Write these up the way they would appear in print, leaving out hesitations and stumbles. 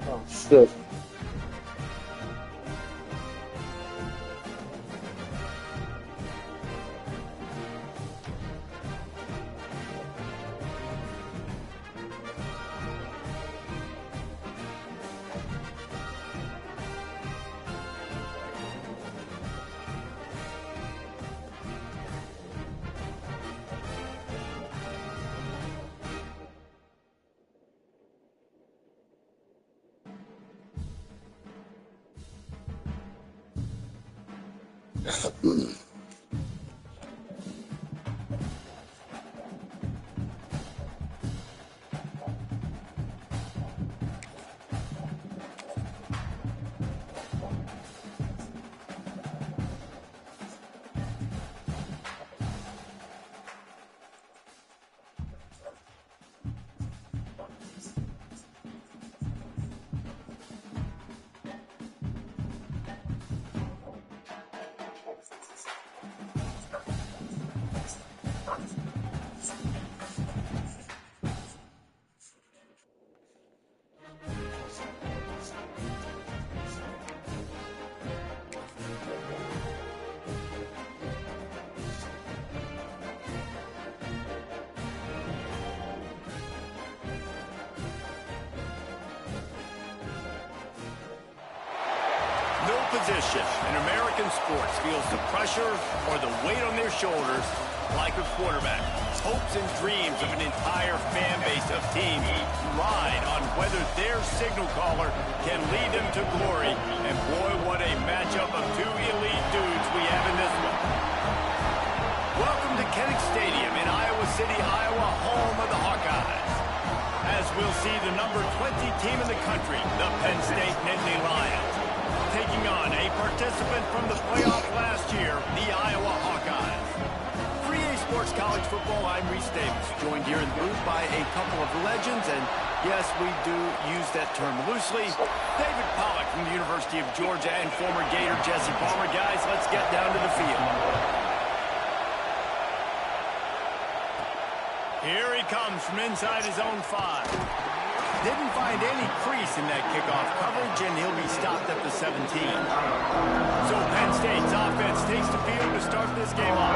Oh, shit. No position in American sports feels the pressure or the weight on their shoulders like a quarterback. Hopes and dreams of an entire fan base of teams ride on whether their signal caller can lead them to glory. And boy, what a matchup of two elite dudes we have in this one. Welcome to Penn Stadium in Iowa City, Iowa, home of the Hawkeyes. As we'll see the number 20 team in the country, the Penn State Nittany Lions, taking on a participant from the playoff last year, the Iowa Hawkeyes. For EA Sports College Football, I'm Reese Davis, joined here in the booth by a couple of legends, and yes, we do use that term loosely. David Pollack from the University of Georgia and former Gator Jesse Palmer. Guys, let's get down to the field. Here he comes from inside his own 5. Didn't find any crease in that kickoff coverage, and he'll be stopped at the 17. So Penn State's offense takes the field to start this game off.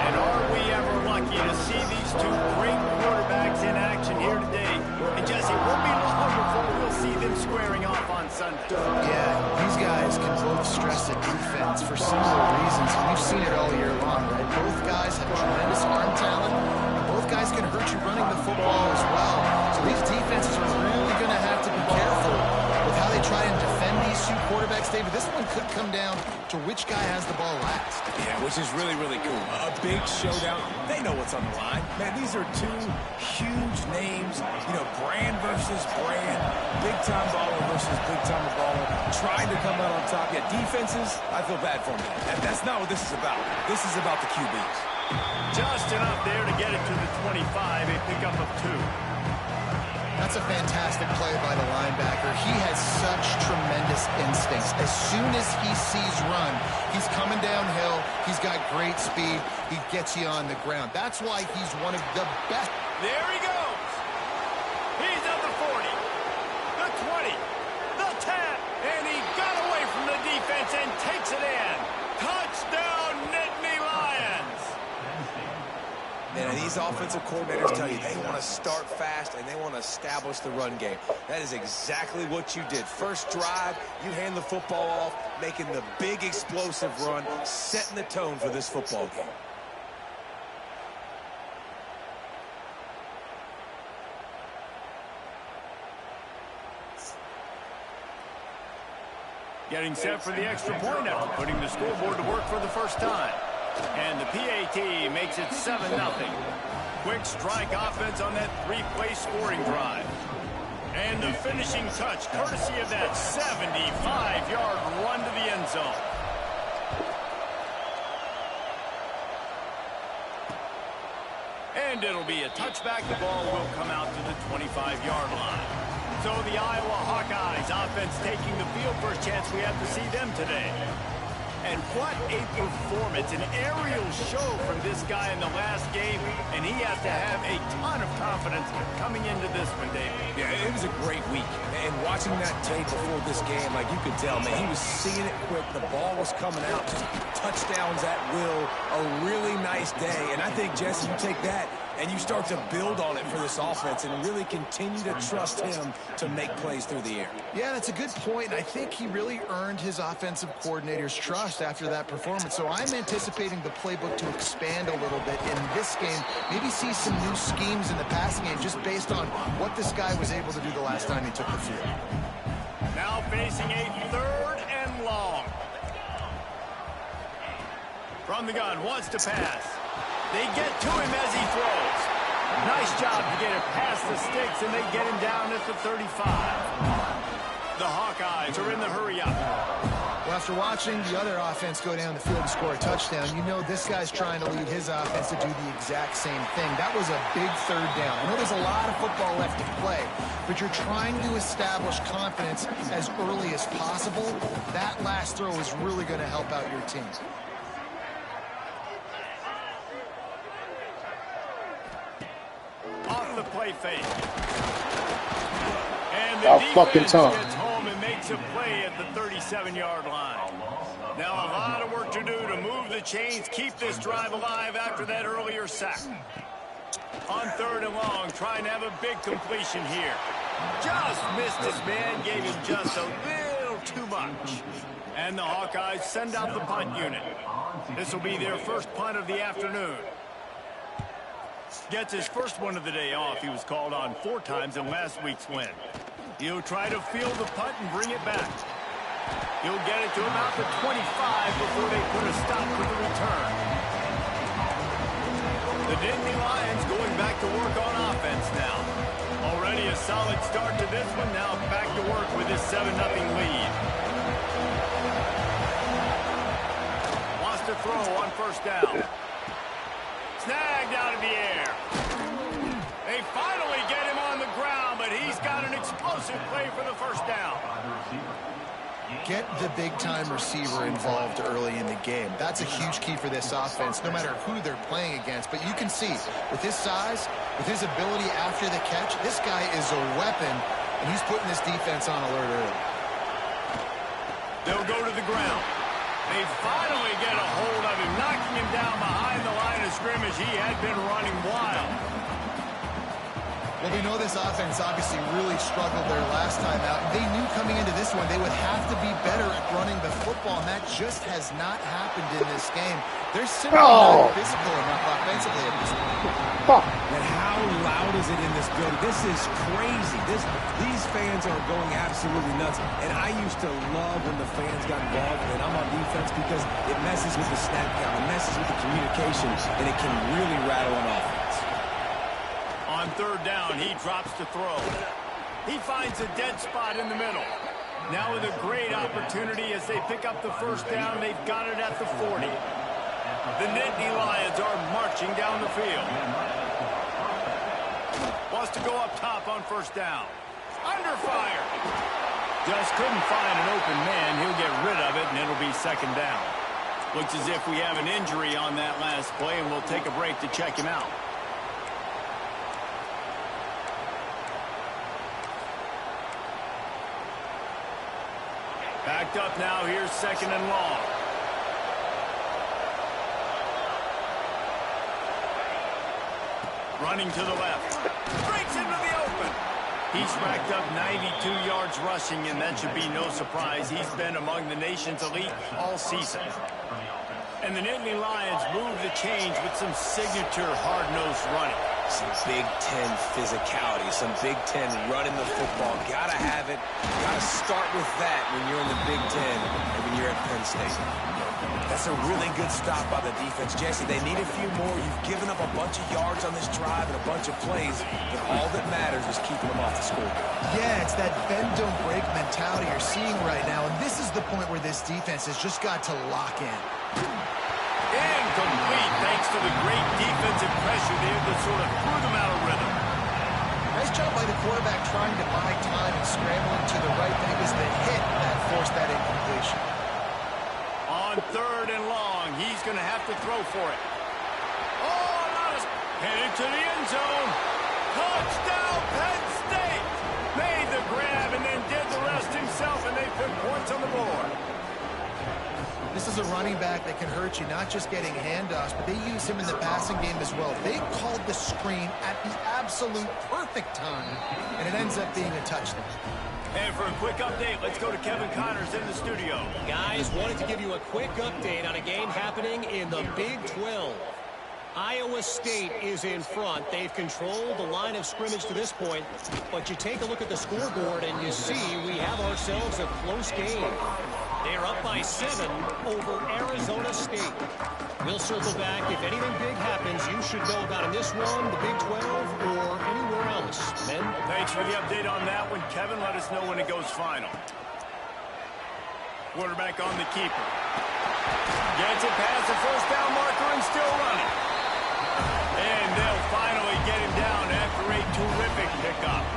And are we ever lucky to see these two great quarterbacks in action here today? And Jesse, it won't be long before we'll see them squaring off on Sunday. Yeah, these guys can both stress the defense for similar reasons. We've seen it all year long, right? Both guys have tremendous arm talent. Both guys can hurt you running the football as well. So these defenses are really going to have to be careful with how they try and defend these two quarterbacks, David. This one could come down to which guy has the ball last. Yeah, which is really, really cool. A big showdown. They know what's on the line. Man, these are two huge names. You know, brand versus brand. Big-time baller versus big-time baller. Trying to come out on top. Yeah, defenses, I feel bad for them. That's not what this is about. This is about the QBs. Just enough there to get it to the 25, a pickup of 2. That's a fantastic play by the linebacker. He has such tremendous instincts. As soon as he sees run, he's coming downhill. He's got great speed. He gets you on the ground. That's why he's one of the best. There he goes. He's at the 40, the 20, the 10, and he got away from the defense and takes it in. Touchdown, Nittany Lions. And these offensive coordinators tell you they want to start fast and they want to establish the run game. That is exactly what you did. First drive, you hand the football off, making the big explosive run, setting the tone for this football game. Getting set for the extra point after putting the scoreboard to work for the first time. And the PAT makes it 7-0. Quick strike offense on that 3-play scoring drive. And the finishing touch, courtesy of that 75-yard run to the end zone. And it'll be a touchback. The ball will come out to the 25-yard line. So the Iowa Hawkeyes offense taking the field. First chance we have to see them today. And what a performance, an aerial show from this guy in the last game, and he has to have a ton of confidence coming into this one, David. Yeah, it was a great week. And watching that tape before this game, like you could tell, man, he was seeing it quick. The ball was coming out, just touchdowns at will. A really nice day. And I think, Jesse, you take that and you start to build on it for this offense and really continue to trust him to make plays through the air. Yeah, that's a good point. I think he really earned his offensive coordinator's trust after that performance. So I'm anticipating the playbook to expand a little bit in this game. Maybe see some new schemes in the passing game just based on what this guy was able to do the last time he took the field. Now facing a 3rd and long. From the gun, wants to pass. They get to him as he throws. Nice job to get it past the sticks, and they get him down at the 35. The Hawkeyes are in the hurry up. Well, after watching the other offense go down the field and score a touchdown, you know this guy's trying to lead his offense to do the exact same thing. That was a big 3rd down. I know there's a lot of football left to play, but you're trying to establish confidence as early as possible. That last throw is really going to help out your team. Off the play fake. And the defense gets home and makes a play at the 37-yard line. Now a lot of work to do to move the chains, keep this drive alive after that earlier sack. On 3rd and long, trying to have a big completion here. Just missed his man, gave him just a little too much. And the Hawkeyes send out the punt unit. This will be their first punt of the afternoon. Gets his first one of the day off. He was called on 4 times in last week's win. He'll try to field the punt and bring it back. He'll get it to about the 25 before they put a stop to the return. The Nittany Lions going back to work on offense now. Already a solid start to this one. Now back to work with his 7-0 lead. Wants to throw on 1st down. Snagged out of the air. They finally get him on the ground, but he's got an explosive play for the 1st down. Get the big-time receiver involved early in the game. That's a huge key for this offense, no matter who they're playing against. But you can see, with his size, with his ability after the catch, this guy is a weapon, and he's putting this defense on alert early. They'll go to the ground. They finally get a hold of him, knocking him down behind the line of scrimmage. He had been running wild. Well, we know this offense obviously really struggled their last time out. They knew coming into this one they would have to be better at running the football, and that just has not happened in this game. They're simply not physical enough offensively at this point. And how loud is it in this building? This is crazy. These fans are going absolutely nuts. And I used to love when the fans got involved, and I'm on defense because it messes with the snap count, it messes with the communication, and it can really rattle an offense. On 3rd down, he drops to throw. He finds a dead spot in the middle. Now with a great opportunity as they pick up the 1st down, they've got it at the 40. The Nittany Lions are marching down the field. Wants to go up top on 1st down. Under fire. Just couldn't find an open man. He'll get rid of it, and it'll be 2nd down. Looks as if we have an injury on that last play, and we'll take a break to check him out. Backed up now. Here's 2nd and long. Running to the left. Breaks into the open. He's racked up 92 yards rushing, and that should be no surprise. He's been among the nation's elite all season. And the Nittany Lions move the change with some signature hard-nosed running. Some Big Ten physicality, some Big Ten running the football. Gotta have it. Gotta start with that when you're in the Big Ten and when you're at Penn State. That's a really good stop by the defense. Jesse, they need a few more. You've given up a bunch of yards on this drive and a bunch of plays, but all that matters is keeping them off the scoreboard. Yeah, it's that bend, don't break mentality you're seeing right now, and this is the point where this defense has just got to lock in. Incomplete, thanks to the great defensive pressure there that sort of threw them out of rhythm. Nice job by the quarterback trying to buy time and scrambling to the right, but it was the hit that forced that incompletion. On 3rd 3rd and long. He's going to have to throw for it. Oh, headed to the end zone. Touchdown, Penn State. Made the grab and then did the rest himself, and they put points on the board. This is a running back that can hurt you, not just getting handoffs, but they use him in the passing game as well. They called the screen at the absolute perfect time, and it ends up being a touchdown. And for a quick update, let's go to Kevin Connors in the studio. Guys, wanted to give you a quick update on a game happening in the Big 12. Iowa State is in front. They've controlled the line of scrimmage to this point, but you take a look at the scoreboard and you see we have ourselves a close game. They're up by 7 over Arizona State. We'll circle back. If anything big happens, you should know about in this one, the Big 12, or anywhere else. Ben? Thanks for the update on that one, Kevin. Let us know when it goes final. Quarterback on the keeper. Gets it past the first down marker and still running. And they'll finally get him down after a terrific pickup.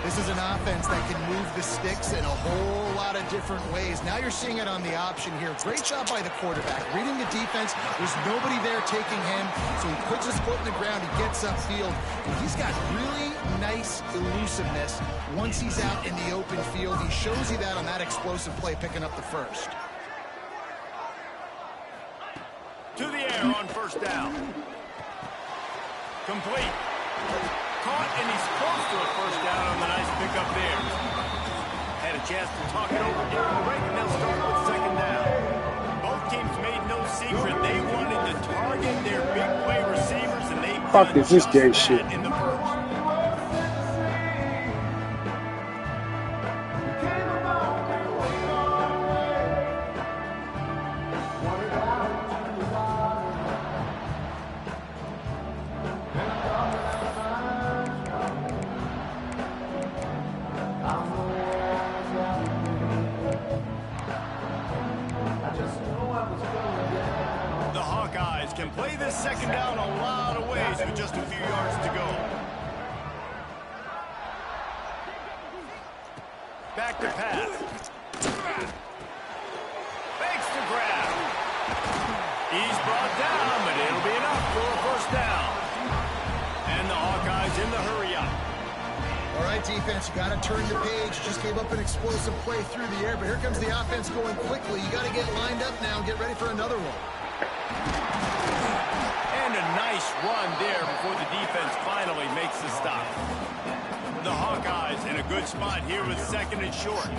This is an offense that can move the sticks in a whole lot of different ways. Now you're seeing it on the option here. Great job by the quarterback. Reading the defense. There's nobody there taking him, so he puts his foot in the ground. He gets upfield. And he's got really nice elusiveness once he's out in the open field. He shows you that on that explosive play, picking up the first. To the air on first down. Complete. Caught, and he's close to a first down on the nice pickup there. Had a chance to talk it over during the break, and they'll start with second down. Both teams made no secret. They wanted to target their big play receivers, and they Fuck is this gay shit? in the first. Can play this second down a lot of ways with just a few yards to go. Back to pass. Makes the grab. He's brought down, but it'll be enough for a first down. And the Hawkeyes in the hurry up. All right, defense, you got to turn the page. Just gave up an explosive play through the air, but here comes the offense going quickly. You got to get lined up now and get ready for another one. And a nice run there before the defense finally makes the stop. The Hawkeyes in a good spot here with second and short.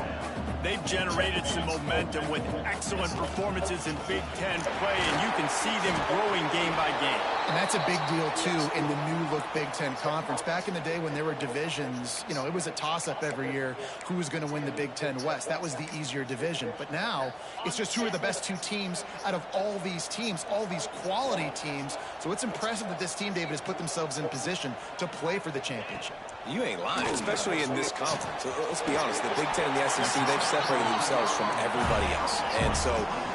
They've generated some momentum with excellent performances in Big Ten play, and you can see them growing game by game. And that's a big deal, too, in the new-look Big Ten Conference. Back in the day when there were divisions, you know, it was a toss-up every year who was going to win the Big Ten West. That was the easier division. But now, it's just who are the best two teams out of all these teams, all these quality teams. So it's impressive that this team, David, has put themselves in position to play for the championship. You ain't lying, especially in this conference. Let's be honest, the Big Ten and the SEC, they've separated themselves from everybody else. And so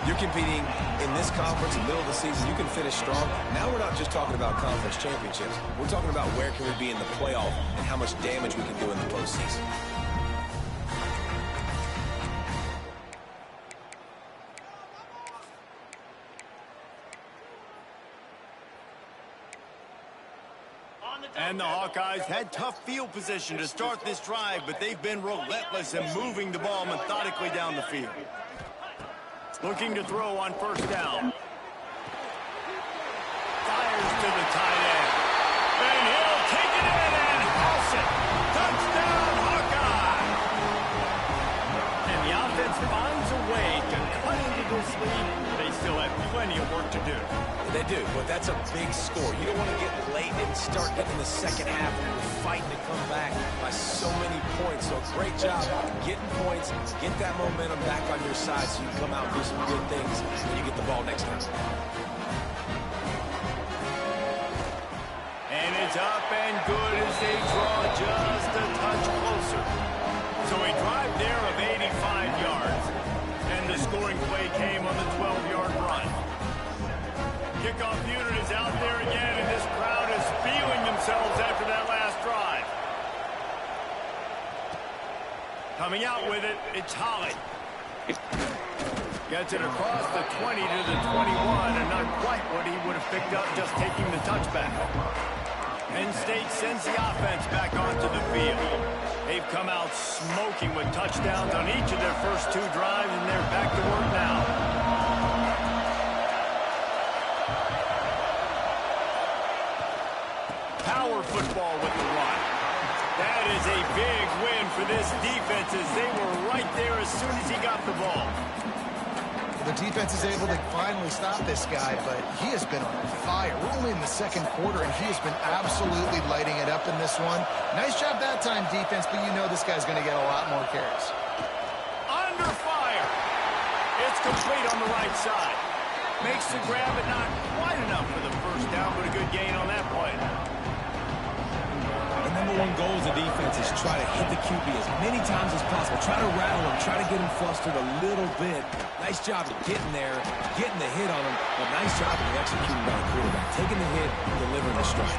you're competing in this conference in the middle of the season. You can finish strong. Now we're not just talking about conference championships. We're talking about where can we be in the playoff and how much damage we can do in the postseason. And the Hawkeyes had tough field position to start this drive, but they've been relentless in moving the ball methodically down the field. Looking to throw on first down. Fires to the tight end. And he'll take it in and house it. Touchdown, Hawkeye! And the offense finds a way to cut into this lead. They still have plenty of work to do. They do, but that's a big score. You don't want to get late and start getting the second half and you're fighting to come back by so many points. So great job getting points, get that momentum back on your side so you can come out and do some good things when you get the ball next time. And it's up and good as they draw just a touch closer. So a drive there of 85 yards. And the scoring play came on the 12-yard run. Kickoff unit is out there again, and this crowd is feeling themselves after that last drive. Coming out with it, it's Holly. Gets it across the 20 to the 21, and not quite what he would have picked up just taking the touchback. Penn State sends the offense back onto the field. They've come out smoking with touchdowns on each of their first 2 drives, and they're back to work now. Power football with the run. That is a big win for this defense as they were right there as soon as he got the ball. The defense is able to finally stop this guy, but he has been on fire. We're only in the second quarter, and he has been absolutely lighting it up in this one. Nice job that time, defense, but you know this guy's going to get a lot more carries. Under fire. It's complete on the right side. Makes the grab, but not quite enough for the first down, but a good gain on that play. The number one goal as a defense is try to hit the QB as many times as possible. Try to rattle him, try to get him flustered a little bit. Nice job of getting there, getting the hit on him, but nice job of executing by the quarterback. Taking the hit, delivering the strike.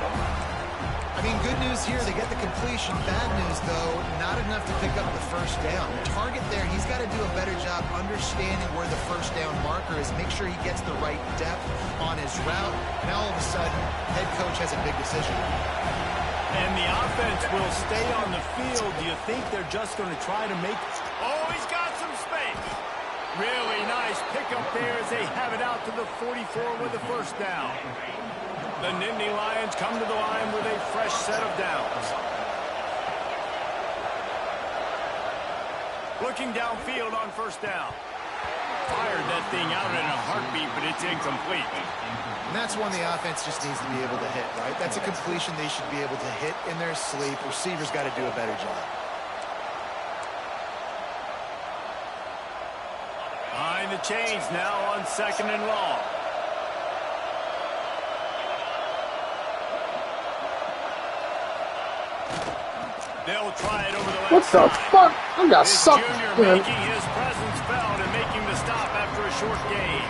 I mean, good news here, they get the completion. Bad news, though, not enough to pick up the first down. The target there, he's got to do a better job understanding where the first down marker is, make sure he gets the right depth on his route. Now, all of a sudden, head coach has a big decision. And the offense will stay on the field. Do you think they're just going to try to make... Oh, he's got some space. Really nice pickup there as they have it out to the 44 with the first down. The Nittany Lions come to the line with a fresh set of downs. Looking downfield on first down. Fired that thing out in a heartbeat, but it's incomplete. And that's one the offense just needs to be able to hit, right? That's a completion they should be able to hit in their sleep. Receivers got to do a better job. Behind the chains now on 2nd and long. They'll try it over the left What the side. fuck? I got This sucked. junior Man. making his presence felt and making the stop after a short gain.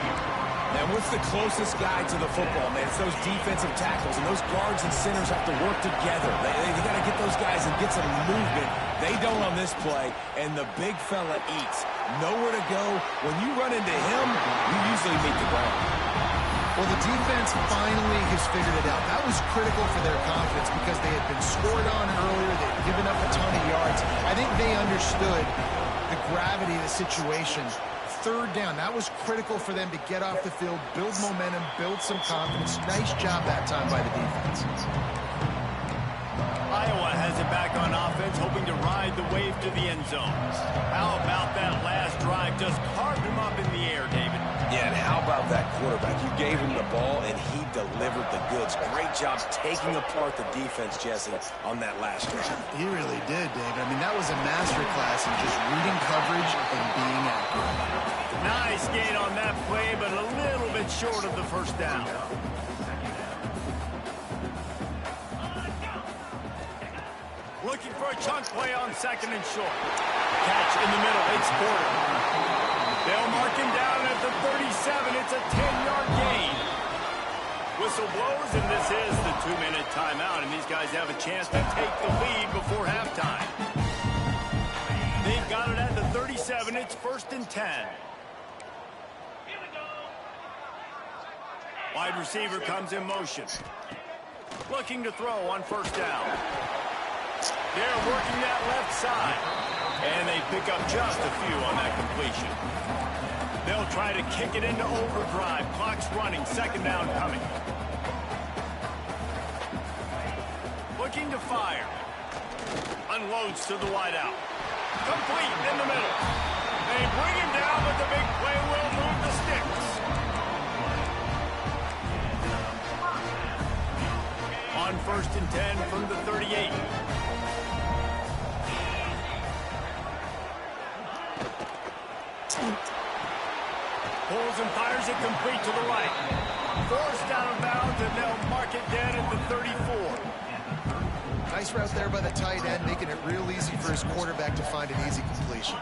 And what's the closest guy to the football, man? It's those defensive tackles, and those guards and centers have to work together. They got to get those guys and get some movement. They don't on this play, and the big fella eats. Nowhere to go. When you run into him, you usually meet the ground. Well, the defense finally has figured it out. That was critical for their confidence because they had been scored on earlier. They had given up a ton of yards. I think they understood the gravity of the situation. Third down, that was critical for them to get off the field, build momentum, build some confidence. Nice job that time by the defense. Iowa has it back on offense, hoping to ride the wave to the end zone. How about that last drive? Just carved him up in the air, David. Yeah, and how about that quarterback? You gave him the ball, and he delivered the goods. Great job taking apart the defense, Jesse, on that last drive. He really did, David. I mean, that was a masterclass in just reading coverage and being accurate. Nice gain on that play, but a little bit short of the first down. Looking for a chunk play on 2nd and short. Catch in the middle. It's Porter. They'll mark him down at the 37. It's a 10-yard gain. Whistle blows, and this is the 2-minute timeout, and these guys have a chance to take the lead before halftime. They've got it at the 37. It's 1st and 10. Wide receiver comes in motion. Looking to throw on first down. They're working that left side. And they pick up just a few on that completion. They'll try to kick it into overdrive. Clock's running. 2nd down coming. Looking to fire. Unloads to the wideout. Complete in the middle. They bring him down, but the big play will move the sticks. On 1st and 10 from the 38. Pulls and fires it complete to the right. Forced out of bounds, and they'll mark it dead at the 34. Nice route there by the tight end, making it real easy for his quarterback to find an easy completion.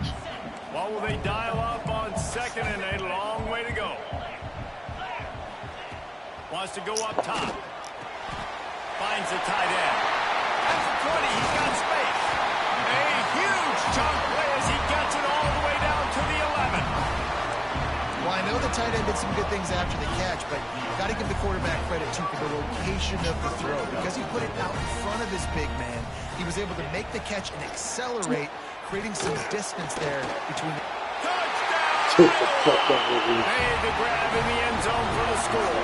What will they dial up on 2nd and a long way to go? Wants to go up top. Finds the tight end. At the 20, he's got space. A huge chunk play as he gets it all the way down to the 11. tight end did some good things after the catch, but got to give the quarterback credit, too, for the location of the throw. Because he put it out in front of his big man, he was able to make the catch and accelerate, creating some distance there between the... Made the grab in the end zone for the score.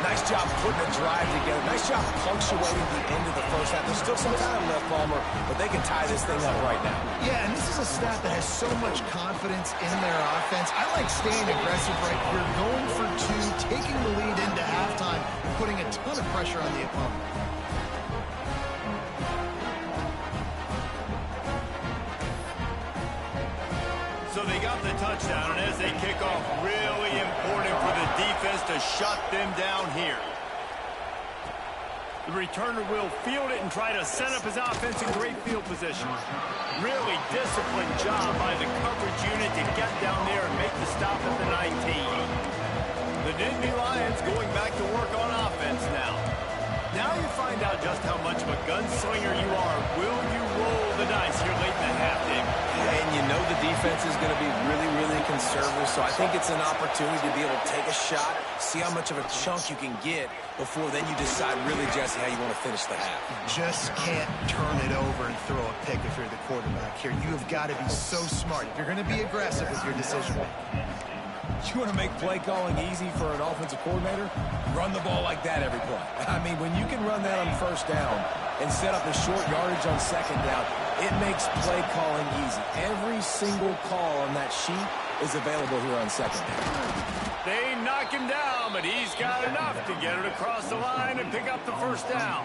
Nice job putting a drive together. Nice job punctuating the end of the first half. There's still some time left, Palmer, but they can tie this thing up right now. Yeah, and this is a staff that has so much confidence in their offense. I like staying aggressive right here, going for two, taking the lead into halftime, and putting a ton of pressure on the opponent. So they got the touchdown, and as they kick off, really important for the defense to shut them down here. The returner will field it and try to set up his offense in great field position. Really disciplined job by the coverage unit to get down there and make the stop at the 19. The Nittany Lions going back to work on offense now. Now you find out just how much of a gunslinger you are. Will you roll the dice here late in the half, Dave? And you know the defense is going to be really, really conservative, so I think it's an opportunity to be able to take a shot, see how much of a chunk you can get before then you decide really, Jesse, how you want to finish the half. You just can't turn it over and throw a pick if you're the quarterback here. You have got to be so smart. If you're going to be aggressive with your decision-making. You want to make play calling easy for an offensive coordinator? Run the ball like that every play. I mean, when you can run that on first down and set up a short yardage on second down, it makes play calling easy. Every single call on that sheet is available here on second down. They knock him down, but he's got enough to get it across the line and pick up the first down.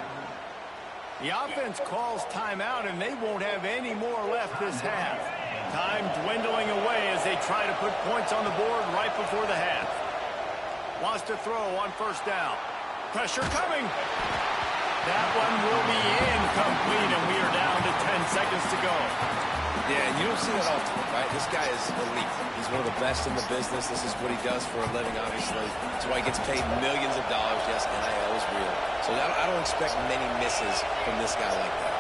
The offense calls timeout, and they won't have any more left this half. Time dwindling away as they try to put points on the board right before the half. Wants to throw on first down. Pressure coming. That one will be incomplete, and we are down to 10 seconds to go. Yeah, and you don't see that often, right? This guy is elite. He's one of the best in the business. This is what he does for a living, obviously. That's why he gets paid millions of dollars. Yes, NIL is real. So I don't expect many misses from this guy like that.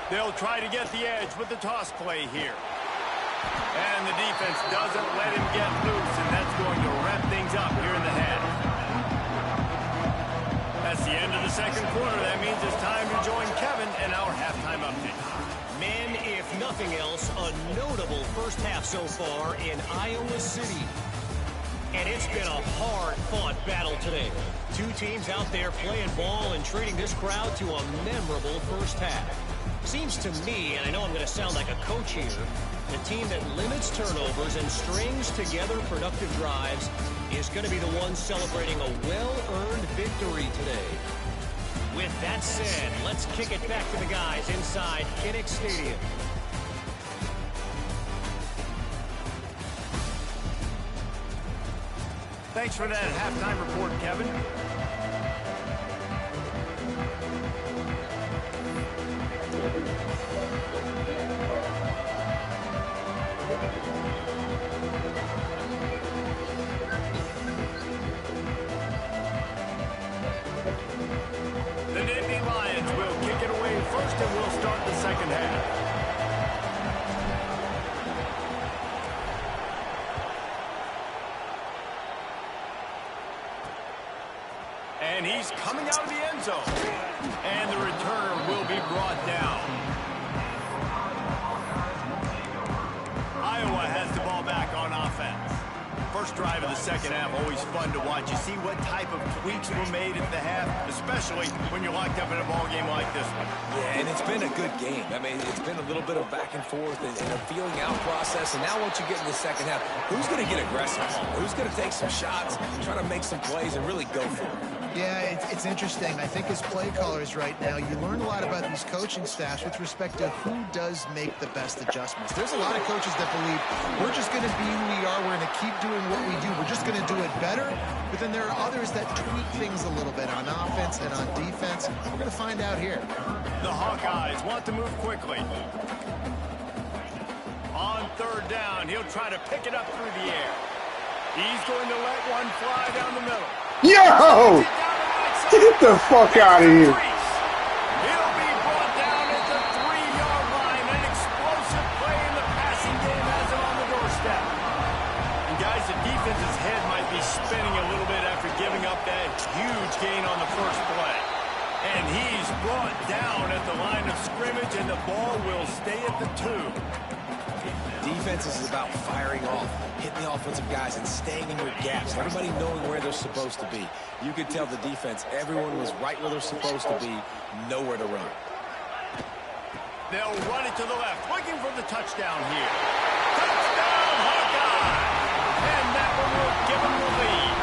They'll try to get the edge with the toss play here. And the defense doesn't let him get loose, and that's going to wrap things up here in the half. That's the end of the second quarter. That means it's time to join Kevin and our halftime update. Men, if nothing else, a notable first half so far in Iowa City. And it's been a hard-fought battle today. Two teams out there playing ball and treating this crowd to a memorable first half. Seems to me, and I know I'm going to sound like a coach here, the team that limits turnovers and strings together productive drives is going to be the one celebrating a well-earned victory today. With that said, let's kick it back to the guys inside Kinnick Stadium. Thanks for that halftime report, Kevin. The Nittany Lions will kick it away first, and we'll start the second half. And he's coming out of the end zone. And the returner will be brought down. Iowa has the ball back on offense. First drive of the second half, always fun to watch. You see what type of tweaks were made at the half, especially when you're locked up in a ball game like this one. Yeah, and it's been a good game. I mean, it's been a little bit of back and forth and a feeling out process. And now once you get in the second half, who's going to get aggressive? Who's going to take some shots, try to make some plays, and really go for it? Yeah, it's interesting. I think as play callers right now, you learn a lot about these coaching staffs with respect to who does make the best adjustments. There's a lot of coaches that believe we're just going to be who we are. We're going to keep doing what we do. We're just going to do it better. But then there are others that tweak things a little bit on offense and on defense. We're going to find out here. The Hawkeyes want to move quickly. On third down, he'll try to pick it up through the air. He's going to let one fly down the middle. Yo! Get the fuck out of here. He'll be brought down at the 3-yard line. An explosive play in the defense's head might be spinning a little bit after giving up that huge gain on the first play. And he's brought down at the line of scrimmage, and the ball will stay at the 2. Defense is about firing off, hitting the offensive guys, and staying in your gaps. Everybody knowing where they're supposed to be. You could tell the defense, everyone was right where they're supposed to be, nowhere to run. They'll run it to the left, looking for the touchdown here. Touchdown, Hawkeye! And that one will give them the lead.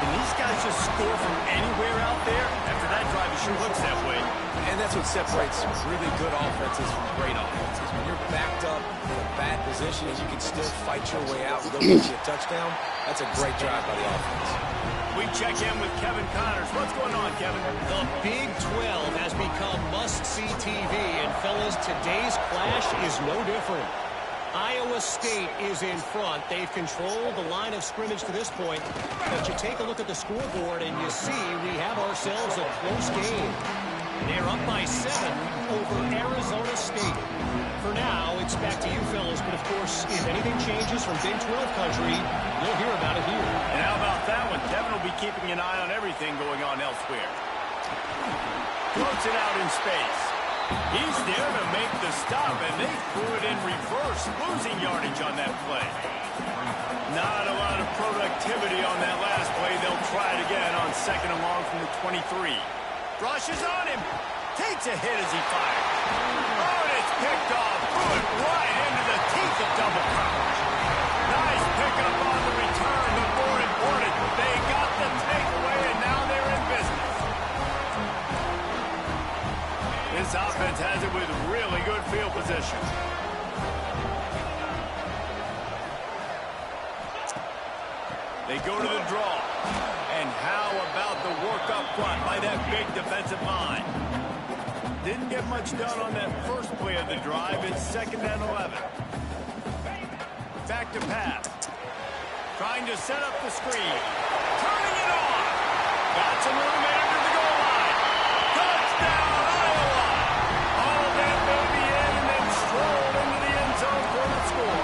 Can these guys just score from anywhere out there? After that drive, it sure looks that way. And that's what separates really good offenses from great offenses. When you're backed up in a bad position and you can still fight your way out and go get you a touchdown, that's a great drive by the offense. We check in with Kevin Connors. What's going on, Kevin? The Big 12 has become must-see TV, and fellas, today's clash is no different. Iowa State is in front. They've controlled the line of scrimmage to this point, but you take a look at the scoreboard and you see we have ourselves a close game. They're up by 7 over Arizona State. For now, it's back to you fellas, but of course, if anything changes from Big 12 country, you'll hear about it here. And how about that one? Kevin will be keeping an eye on everything going on elsewhere. Floats it out in space. He's there to make the stop, and they threw it in reverse, losing yardage on that play. Not a lot of productivity on that last play. They'll try it again on 2nd and long from the 23. Rushes on him. Takes a hit as he fires. Oh, and it's picked off. Threw it right into the teeth of double coverage. Nice pickup on the return, but more important, they got the takeaway, and now they're in business. This offense has it with really good field position. They go to the draw. And how about the work up front by that big defensive line? Didn't get much done on that first play of the drive. It's 2nd and 11. Back to pass. Trying to set up the screen. Turning it on. Got some room under the goal line. Touchdown, Iowa! All that baby in and then strolled into the end zone for the score.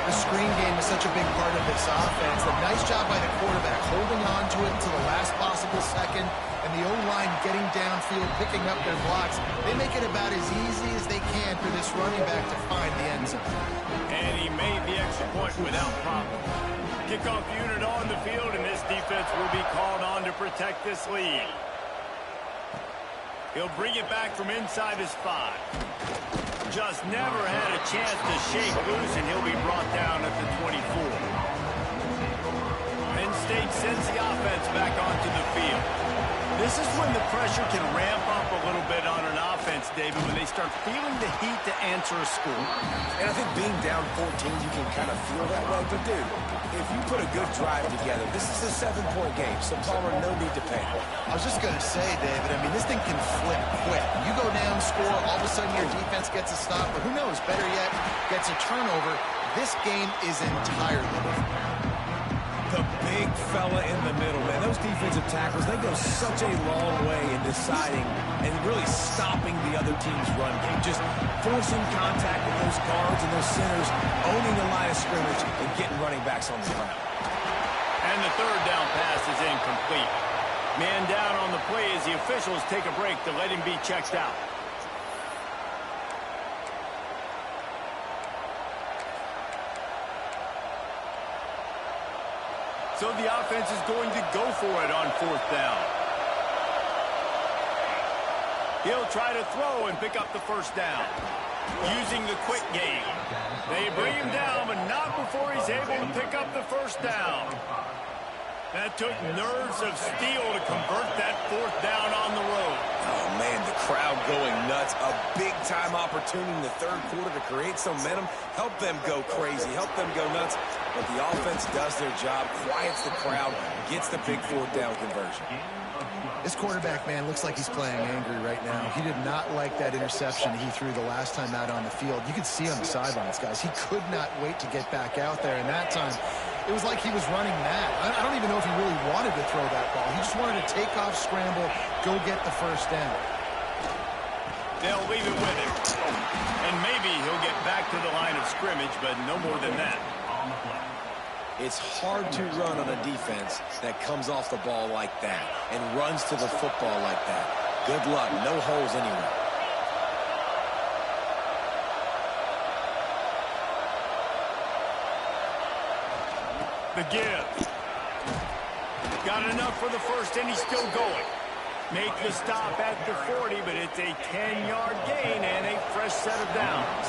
The screen game is such a big part of this offense. A nice job by the quarterback holding on to it until the last possible second, and the O-line getting downfield, picking up their blocks. They make it about as easy as they can for this running back to find the end zone. And he made the extra point without problem. Kickoff unit on the field, and this defense will be called on to protect this lead. He'll bring it back from inside his 5. Just never had a chance to shake loose, and he'll be brought down at the 24. Penn State sends the offense back onto the field. This is when the pressure can ramp up a little bit on an offense, David, when they start feeling the heat to answer a score. And I think being down 14, you can kind of feel that way. But, dude, if you put a good drive together, this is a 7-point game, so Palmer, no need to panic. I was just going to say, David, I mean, this thing can flip quick. You go down, score, all of a sudden your defense gets a stop, or who knows, better yet, gets a turnover. This game is entirely different. The big fella in the middle, man. Those defensive tackles, they go such a long way in deciding and really stopping the other team's run game. Just forcing contact with those guards and those centers, owning the line of scrimmage, and getting running backs on the ground. And the 3rd down pass is incomplete. Man down on the play as the officials take a break to let him be checked out. So the offense is going to go for it on 4th down. He'll try to throw and pick up the 1st down. Using the quick game. They bring him down, but not before he's able to pick up the 1st down. That took nerves of steel to convert that 4th down on the road. Oh, man, the crowd going nuts. A big-time opportunity in the 3rd quarter to create some momentum. Help them go crazy. Help them go nuts. But the offense does their job, quiets the crowd, gets the big 4th down conversion. This quarterback, man, looks like he's playing angry right now. He did not like that interception he threw the last time out on the field. You could see on the sidelines, guys. He could not wait to get back out there, and that time it was like he was running mad. I don't even know if he really wanted to throw that ball. He just wanted to take off, scramble, go get the 1st down. They'll leave it with him. And maybe he'll get back to the line of scrimmage, but no more than that. It's hard to run on a defense that comes off the ball like that and runs to the football like that. Good luck. No holes anywhere. The give. Got enough for the first, and he's still going. Make the stop at the 40, but it's a 10-yard gain and a fresh set of downs.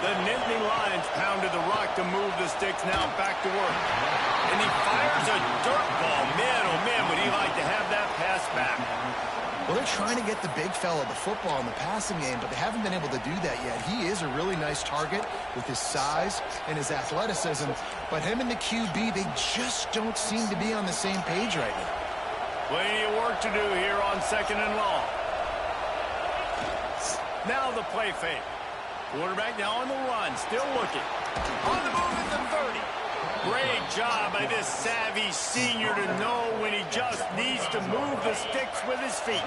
The Nittany Lions pounded the rock to move the sticks, now back to work. And he fires a dirt ball. Man, oh man, would he like to have that pass back. Well, they're trying to get the big fella the football in the passing game, but they haven't been able to do that yet. He is a really nice target with his size and his athleticism, but him and the QB, they just don't seem to be on the same page right now. Plenty of work to do here on 2nd and long. Now the play fake. Quarterback now on the run, still looking. On the move at the 30. Great job by this savvy senior to know when he just needs to move the sticks with his feet.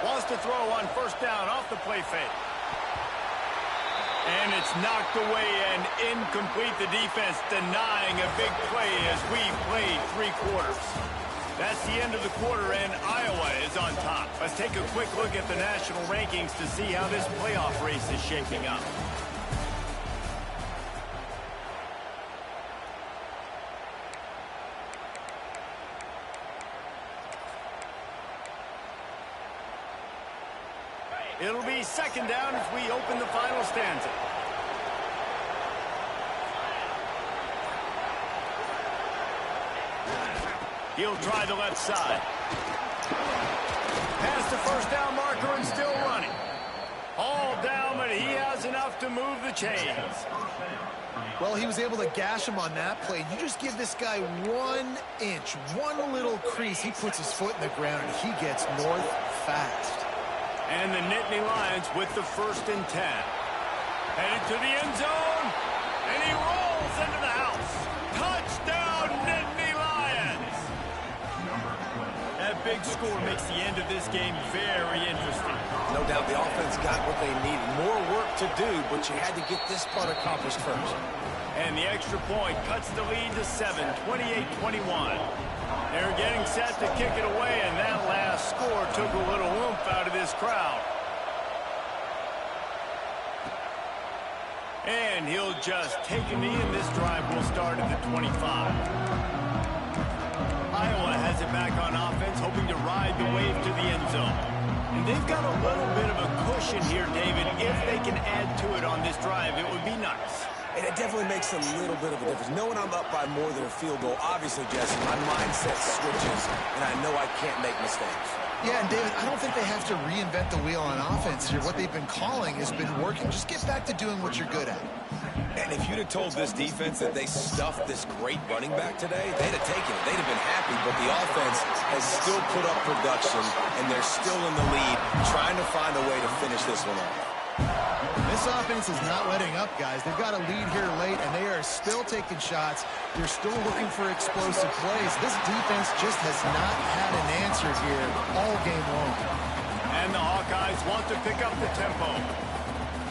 Wants to throw on 1st down off the play fake. And it's knocked away and incomplete. The defense denying a big play as we played 3 quarters. That's the end of the quarter, and Iowa is on top. Let's take a quick look at the national rankings to see how this playoff race is shaping up. It'll be 2nd down as we open the final stanza. He'll try the left side. Past the 1st down marker and still running. All down, but he has enough to move the chains. Well, he was able to gash him on that play. You just give this guy 1 inch, one little crease. He puts his foot in the ground, and he gets north fast. And the Nittany Lions with the 1st and 10. Headed to the end zone, and he rolls into the house. Touchdown, Nittany Lions! That big score makes the end of this game very interesting. No doubt the offense got what they needed. More work to do, but you had to get this part accomplished first. And the extra point cuts the lead to 7, 28-21. They're getting set to kick it away, and that last score took a little oomph out of this crowd. And he'll just take a knee, and this drive will start at the 25. Iowa has it back on offense, hoping to ride the wave to the end zone. And they've got a little bit of a cushion here, David. If they can add to it on this drive, it would be nice. And it definitely makes a little bit of a difference. Knowing I'm up by more than a field goal, obviously, Jesse, my mindset switches, and I know I can't make mistakes. Yeah, and David, I don't think they have to reinvent the wheel on offense here. What they've been calling has been working. Just get back to doing what you're good at. And if you'd have told this defense that they stuffed this great running back today, they'd have taken it. They'd have been happy, but the offense has still put up production, and they're still in the lead, trying to find a way to finish this one off. This offense is not letting up, guys. They've got a lead here late, and they are still taking shots. They're still looking for explosive plays. This defense just has not had an answer here all game long. And the Hawkeyes want to pick up the tempo.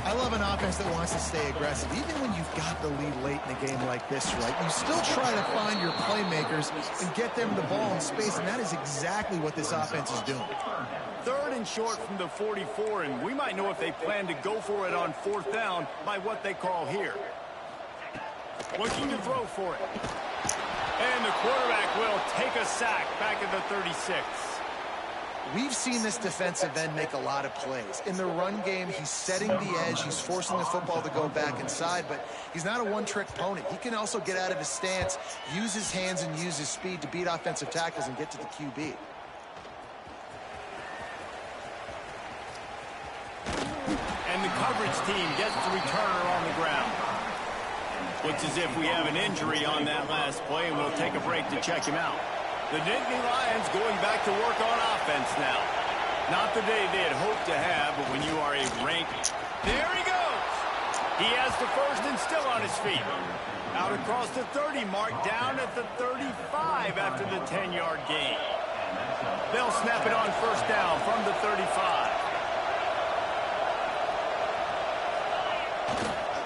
I love an offense that wants to stay aggressive. Even when you've got the lead late in a game like this, right, you still try to find your playmakers and get them the ball in space, and that is exactly what this offense is doing. 3rd and short from the 44, and we might know if they plan to go for it on 4th down by what they call here. Looking to throw for it. And the quarterback will take a sack back at the 36. We've seen this defensive end make a lot of plays. In the run game, he's setting the edge. He's forcing the football to go back inside, but he's not a one-trick pony. He can also get out of his stance, use his hands, and use his speed to beat offensive tackles and get to the QB. And the coverage team gets the returner on the ground. Looks as if we have an injury on that last play, and we'll take a break to check him out. The Nittany Lions going back to work on offense now. Not the day they had hoped to have, but when you are a ranked... There he goes! He has the 1st and still on his feet. Out across the 30 mark, down at the 35 after the 10-yard gain. They'll snap it on first down from the 35.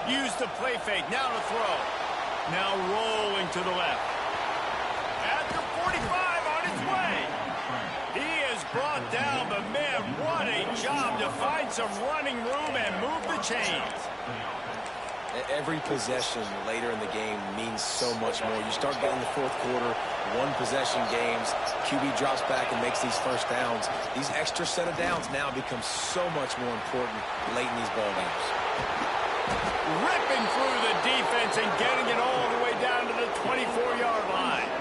Use the play fake. Now to throw. Now rolling to the left. At the 45 on its way. He is brought down, but man, what a job to find some running room and move the chains. Every possession later in the game means so much more. You start getting the fourth quarter, one-possession games, QB drops back and makes these first downs. These extra set of downs now become so much more important late in these ball games. Ripping through the defense and getting it all the way down to the 24-yard line.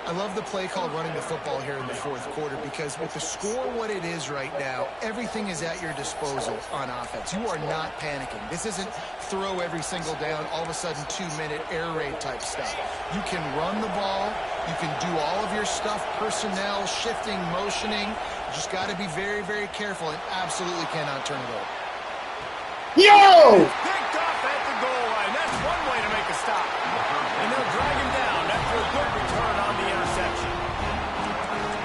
I love the play called running the football here in the fourth quarter because with the score what it is right now, everything is at your disposal on offense. You are not panicking. This isn't throw every single down, all of a sudden 2-minute air raid type stuff. You can run the ball. You can do all of your stuff, personnel, shifting, motioning. You just got to be very, very careful and absolutely cannot turn it over. Yo! Picked off at the goal line. That's one way to make a stop. And they'll drag him down after a good return on the interception.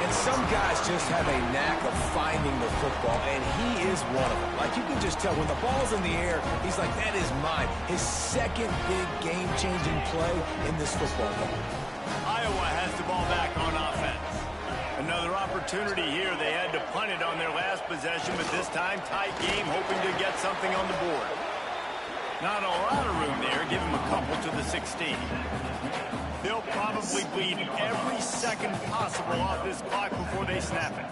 And some guys just have a knack of finding the football, and he is one of them. Like, you can just tell when the ball's in the air, he's like, that is mine. His second big game-changing play in this football game. Iowa has the ball back on offense. Another opportunity here. They had to punt it on their last possession, but this time tight game, hoping to get something on the board. Not a lot of room there. Give him a couple to the 16. They'll probably bleed every second possible off this clock before they snap it.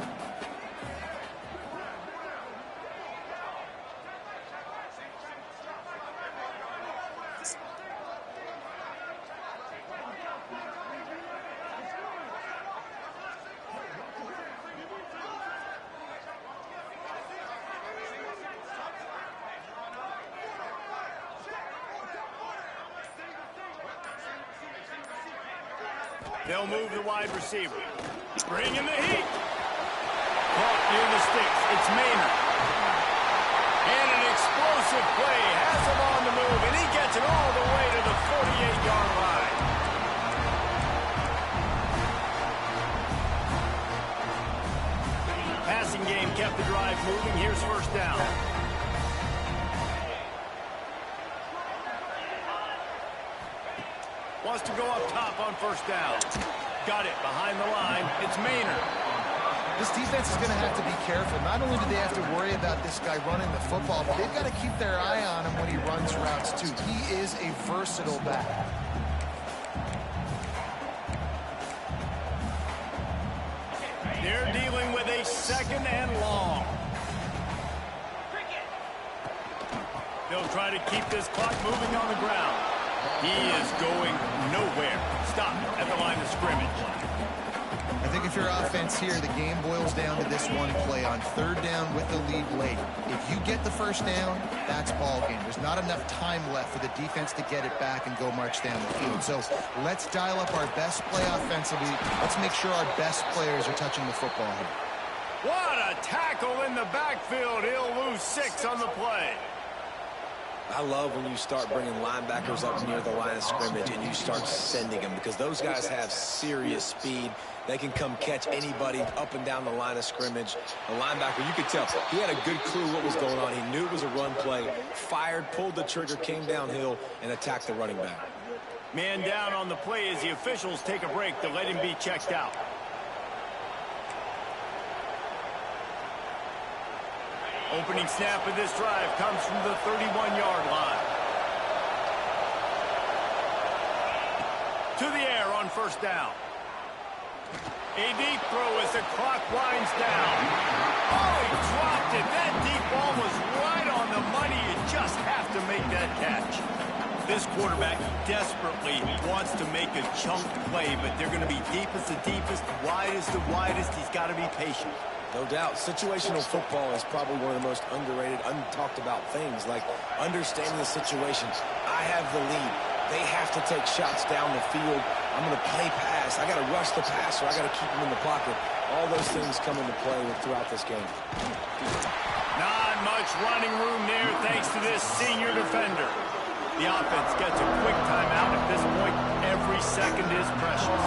They'll move the wide receiver. Bring in the heat. Caught near the sticks. It's Maynard. And an explosive play. Has him on the move, and he gets it all the way to the 48-yard line. Passing game kept the drive moving. Here's first down. Wants to go up top on first down. Got it behind the line. It's Maynard. This defense is going to have to be careful. Not only do they have to worry about this guy running the football, but they've got to keep their eye on him when he runs routes too. He is a versatile back. They're dealing with a second and long. They'll try to keep this clock moving on the ground. He is going nowhere. Stop at the line of scrimmage. I think if you're offense here, the game boils down to this one play on third down with the lead late. If you get the first down, that's ball game. There's not enough time left for the defense to get it back and go march down the field. So let's dial up our best play offensively. Let's make sure our best players are touching the football here. What a tackle in the backfield. He'll lose 6 on the play. I love when you start bringing linebackers up near the line of scrimmage and you start sending them because those guys have serious speed. They can come catch anybody up and down the line of scrimmage. The linebacker, you could tell, he had a good clue what was going on. He knew it was a run play, fired, pulled the trigger, came downhill, and attacked the running back. Man down on the play as the officials take a break to let him be checked out. Opening snap of this drive comes from the 31-yard line. To the air on first down. A deep throw as the clock winds down. Oh, he dropped it. That deep ball was right on the money. You just have to make that catch. This quarterback desperately wants to make a chunk play, but they're going to be deepest to deepest, widest to widest. He's got to be patient. No doubt. Situational football is probably one of the most underrated, untalked about things, like understanding the situation. I have the lead. They have to take shots down the field. I'm going to play pass. I got to rush the passer. I got to keep him in the pocket. All those things come into play throughout this game. Not much running room there thanks to this senior defender. The offense gets a quick timeout. At this point, every second is precious.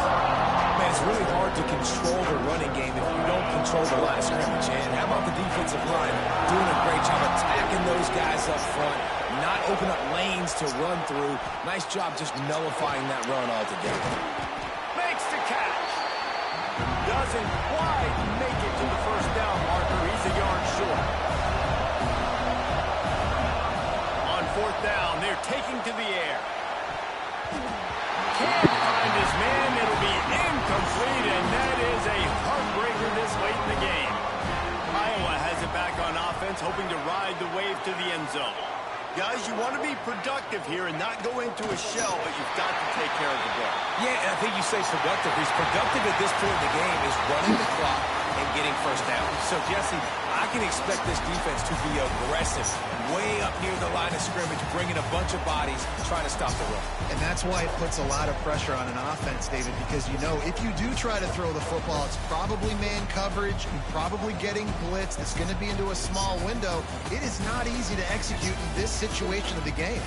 Man, it's really hard to control the running game if you don't control the line of scrimmage. And how about the defensive line doing a great job attacking those guys up front, not open up lanes to run through. Nice job just nullifying that run altogether. Makes the catch. Doesn't quite make it to the first down marker. He's a yard short. On fourth down, they're taking to the air. Can't find his man. It'll be incomplete, and that is a heartbreaker this late in the game. Iowa has it back on offense, hoping to ride the wave to the end zone. Guys, you want to be productive here and not go into a shell, but you've got to take care of the ball. Yeah, and I think you say productive. He's productive at this point in the game is running the clock and getting first down. So, Jesse, I can expect this defense to be aggressive, way up near the line of scrimmage, bringing a bunch of bodies, trying to stop the run. And that's why it puts a lot of pressure on an offense, David, because you know if you do try to throw the football, it's probably man coverage, you're probably getting blitzed, it's going to be into a small window. It is not easy to execute in this situation of the game.